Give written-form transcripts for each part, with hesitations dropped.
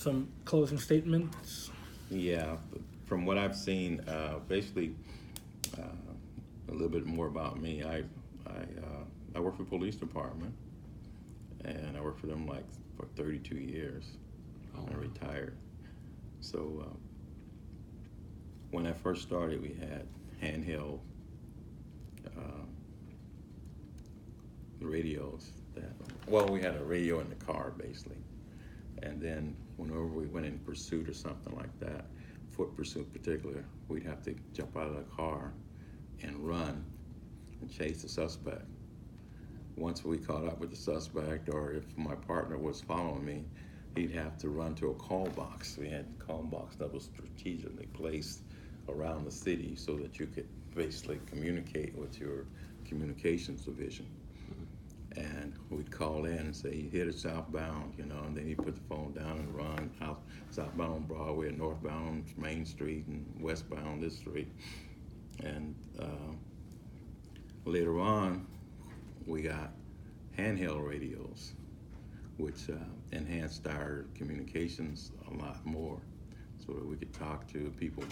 some closing statements. Yeah, from what I've seen, basically, uh, a little bit more about me. I work for the police department, and I worked for them like for 32 years. Oh, I retired. So when I first started, we had handheld uh, radios. Well, we had a radio in the car basically, and then whenever we went in pursuit or something like that, foot pursuit in particular, we'd have to jump out of the car and run and chase the suspect. Once we caught up with the suspect, or if my partner was following me, he'd have to run to a call box. We had a call box that was strategically placed around the city so that you could basically communicate with your communications division. And we'd call in and say, hit it southbound, and then he'd put the phone down and run out southbound on Broadway and northbound on Main Street and westbound this street. And later on, we got handheld radios, which enhanced our communications a lot more, so that we could talk to people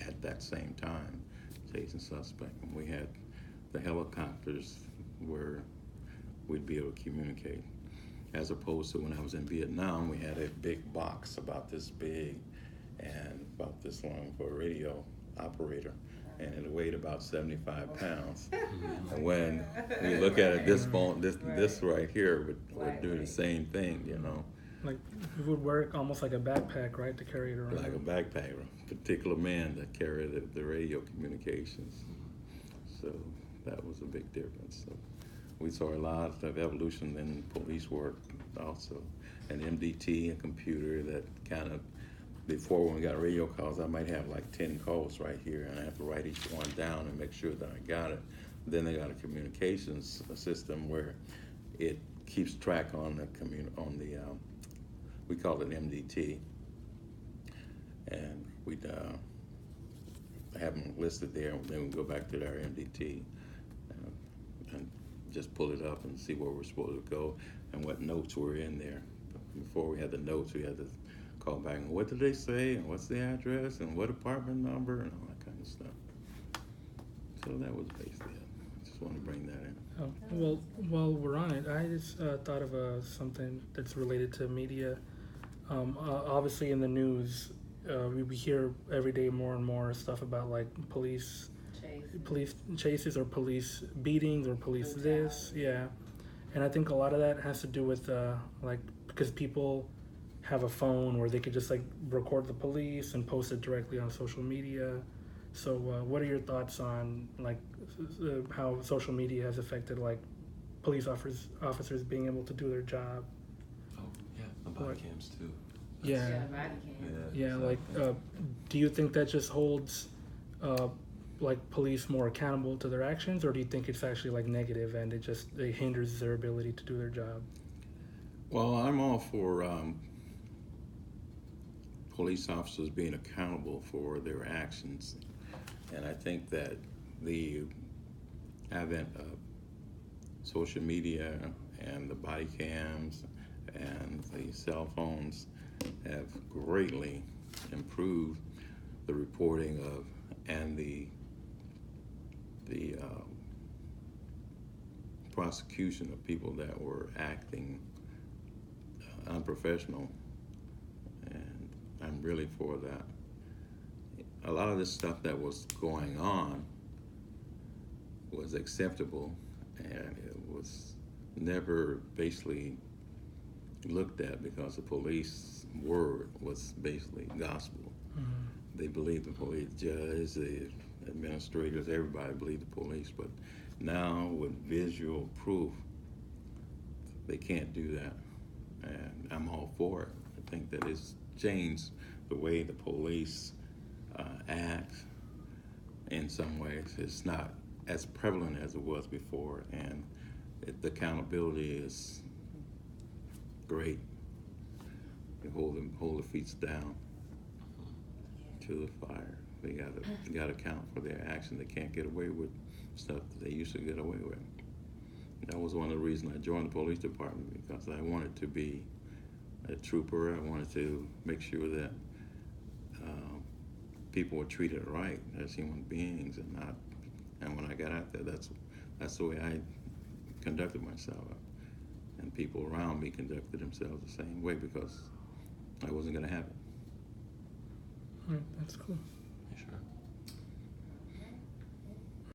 at that same time, chasing suspect. And we had the helicopters where we'd be able to communicate, as opposed to when I was in Vietnam, we had a big box about this big and about this long for a radio operator, and it weighed about 75 pounds. And when you look at it, this phone, this right here would do the same thing. Like it would work almost like a backpack, right, to carry it around. Like a backpack, a particular man that carried the radio communications. So that was a big difference. So we saw a lot of evolution in police work also. An MDT, a computer that kind of, before when we got radio calls, I might have like 10 calls right here, and I have to write each one down and make sure that I got it. Then they got a communications system where it keeps track on the we call it MDT, and we'd have them listed there, and then we go back to our MDT and just pull it up and see where we're supposed to go and what notes were in there. Before we had the notes, we had to call back and what did they say and what's the address and what apartment number and all that kind of stuff. So that was basically it. Just want to bring that in. Oh, well, while we're on it, I just thought of something that's related to media. Obviously, in the news, we hear every day more and more stuff about like police chases or police beatings or police this, yeah. And I think a lot of that has to do with like because people have a phone where they could just like record the police and post it directly on social media. So what are your thoughts on like how social media has affected like police officers being able to do their job? oh yeah, the body cams too. Yeah. Yeah, like do you think that just holds like police more accountable to their actions, or do you think it's actually like negative and it hinders their ability to do their job? Well, I'm all for police officers being accountable for their actions, and I think that the advent of social media and the body cams and the cell phones have greatly improved the reporting of and the prosecution of people that were acting unprofessional, and I'm really for that. A lot of this stuff that was going on was acceptable, and it was never basically looked at because the police word was basically gospel. Mm-hmm. They believed the police, judge, the administrators, everybody believed the police, but now with visual proof, they can't do that. And I'm all for it. I think that it's changed the way the police act in some ways. It's not as prevalent as it was before, and the accountability is great. They hold the feet down to the fire. They got to account for their action. They can't get away with stuff that they used to get away with. That was one of the reasons I joined the police department, because I wanted to be a trooper. I wanted to make sure that people were treated right as human beings and not. And when I got out there, that's the way I conducted myself, and people around me conducted themselves the same way because I wasn't going to have it. All right, that's cool.